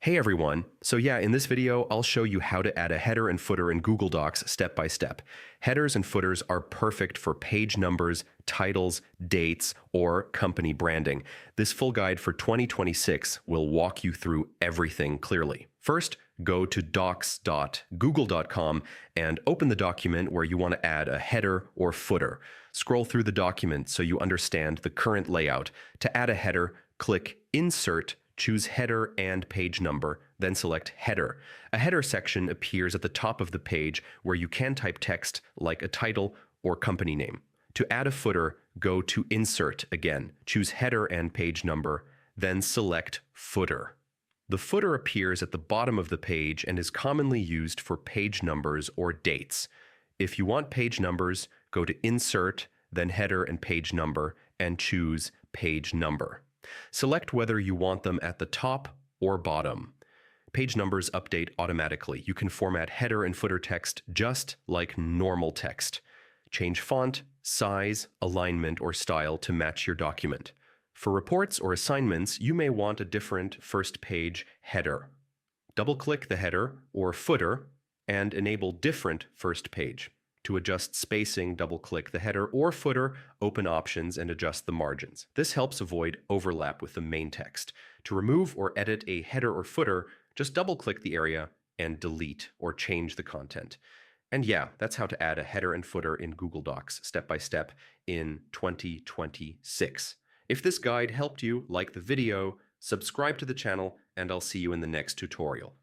Hey everyone. So yeah, in this video, I'll show you how to add a header and footer in Google Docs step by step. Headers and footers are perfect for page numbers, titles, dates, or company branding. This full guide for 2026 will walk you through everything clearly. First, go to docs.google.com and open the document where you want to add a header or footer. Scroll through the document so you understand the current layout. To add a header, click Insert, choose Header and Page Number, then select Header. A header section appears at the top of the page where you can type text like a title or company name. To add a footer, go to Insert again, choose Header and Page Number, then select Footer. The footer appears at the bottom of the page and is commonly used for page numbers or dates. If you want page numbers, go to Insert, then Header and Page Number, and choose Page Number. Select whether you want them at the top or bottom. Page numbers update automatically. You can format header and footer text just like normal text. Change font, size, alignment, or style to match your document. For reports or assignments, you may want a different first page header. Double-click the header or footer and enable different first page. To adjust spacing, double-click the header or footer, open Options, and adjust the margins. This helps avoid overlap with the main text. To remove or edit a header or footer, just double-click the area and delete or change the content. And yeah, that's how to add a header and footer in Google Docs step by step in 2026. If this guide helped you, like the video, subscribe to the channel, and I'll see you in the next tutorial.